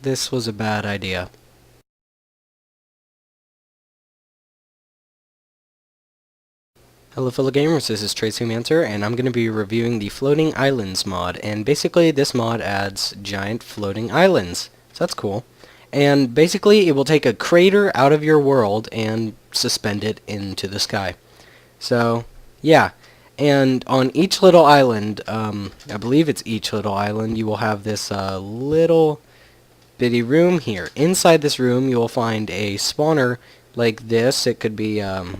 this was a bad idea. Hello fellow gamers, this is TraceHumancer, and I'm going to be reviewing the Floating Islands mod, and basically this mod adds giant floating islands, so that's cool. And basically it will take a crater out of your world and suspend it into the sky. So, yeah, and on each little island, I believe it's each little island, you will have this little bitty room here. Inside this room you will find a spawner like this. It could be, there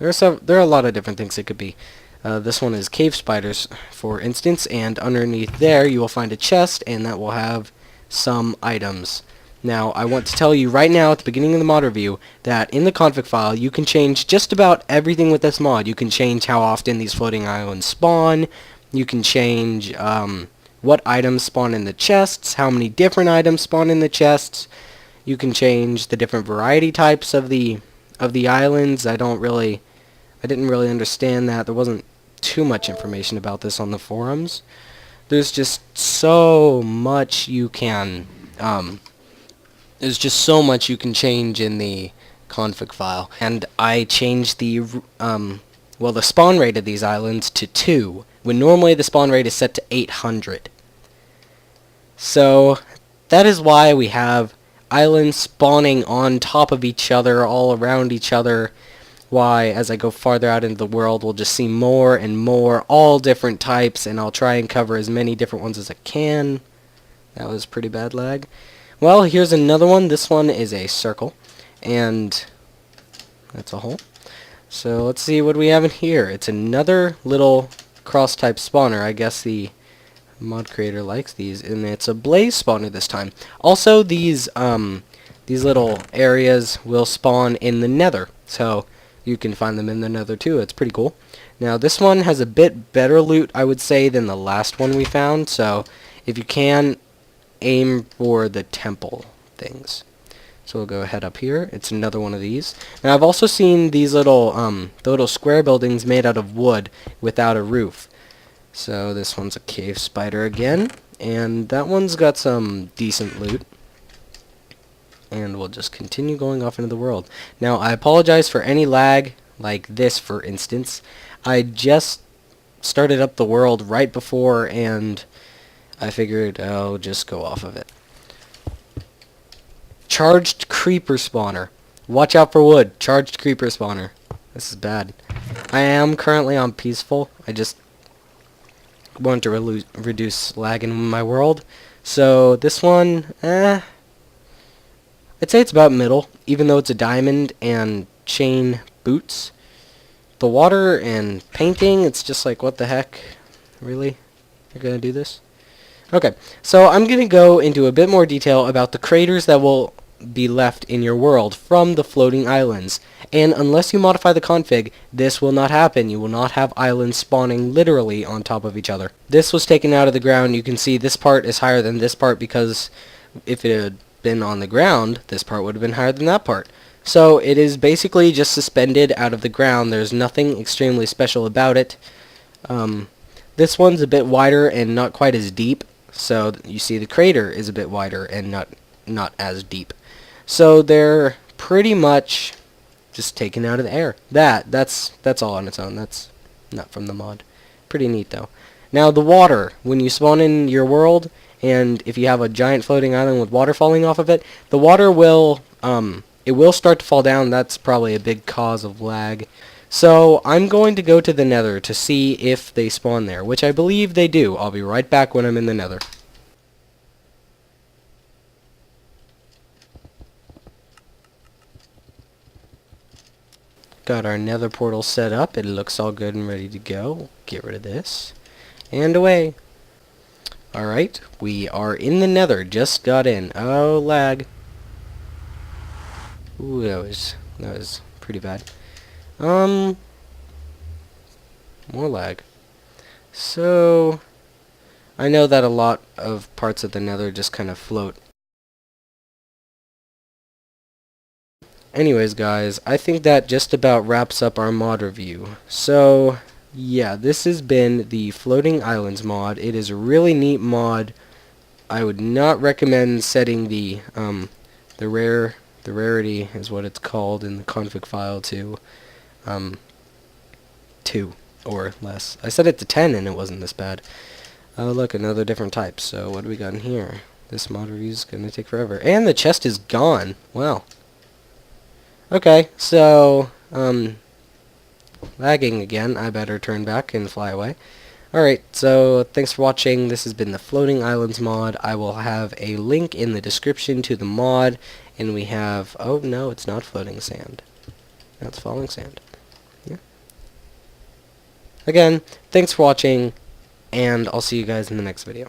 are a lot of different things it could be. This one is cave spiders, for instance, and underneath there you will find a chest, and that will have some items. Now, I want to tell you right now at the beginning of the mod review that in the config file you can change just about everything with this mod. You can change how often these floating islands spawn. You can change what items spawn in the chests, how many different items spawn in the chests. You can change the different variety types of the islands. I didn't really understand that. There wasn't too much information about this on the forums. There's just so much you can change in the config file. And I changed the the spawn rate of these islands to 2, when normally the spawn rate is set to 800. So that is why we have islands spawning on top of each other, all around each other. Why, as I go farther out into the world, we'll just see more and more, all different types, and I'll try and cover as many different ones as I can. That was pretty bad lag. Well, here's another one. This one is a circle, and that's a hole. So let's see what we have in here. It's another little cross-type spawner. I guess the mod creator likes these, and it's a blaze spawner this time. Also, these little areas will spawn in the nether, so you can find them in the nether too. It's pretty cool. Now, this one has a bit better loot, I would say, than the last one we found, so if you can, aim for the temple things. So we'll go ahead up here. It's another one of these. And I've also seen these little the little square buildings made out of wood without a roof. So this one's a cave spider again, and that one's got some decent loot. And we'll just continue going off into the world. Now, I apologize for any lag, like this for instance. I just started up the world right before, and I figured I'll just go off of it. Charged creeper spawner. Watch out for wood. Charged creeper spawner. This is bad. I am currently on peaceful. I just want to reduce lag in my world. So this one, I'd say it's about middle, even though it's a diamond and chain boots. The water and painting, it's just like, what the heck? Really? You're gonna do this? Okay, so I'm gonna go into a bit more detail about the craters that will be left in your world from the floating islands. And unless you modify the config, this will not happen. You will not have islands spawning literally on top of each other. This was taken out of the ground. You can see this part is higher than this part because if it had been on the ground, this part would have been higher than that part. So it is basically just suspended out of the ground. There's nothing extremely special about it. This one's a bit wider and not quite as deep. So you see the crater is a bit wider and not as deep. So they're pretty much just taken out of the air. That's all on its own. That's not from the mod. Pretty neat though. Now the water, when you spawn in your world, and if you have a giant floating island with water falling off of it, the water will it will start to fall down. That's probably a big cause of lag. So I'm going to go to the nether to see if they spawn there, which I believe they do. I'll be right back when I'm in the nether. Got our nether portal set up. It looks all good and ready to go. Get rid of this. And away. Alright, we are in the nether. Just got in. Oh, lag. Ooh, that was pretty bad. More lag. So, I know that a lot of parts of the nether just kind of float. Anyways, guys, I think that just about wraps up our mod review. So, yeah, this has been the Floating Islands mod. It is a really neat mod. I would not recommend setting the rarity is what it's called in the config file to 2 or less. I set it to 10 and it wasn't this bad. Oh look, another different type. So what do we got in here? This mod review is gonna take forever. And the chest is gone. Wow. Okay, so lagging again. I better turn back and fly away. Alright, so thanks for watching. This has been the Floating Islands mod. I will have a link in the description to the mod. And we have... oh no, it's not floating sand. That's falling sand. Yeah. Again, thanks for watching, and I'll see you guys in the next video.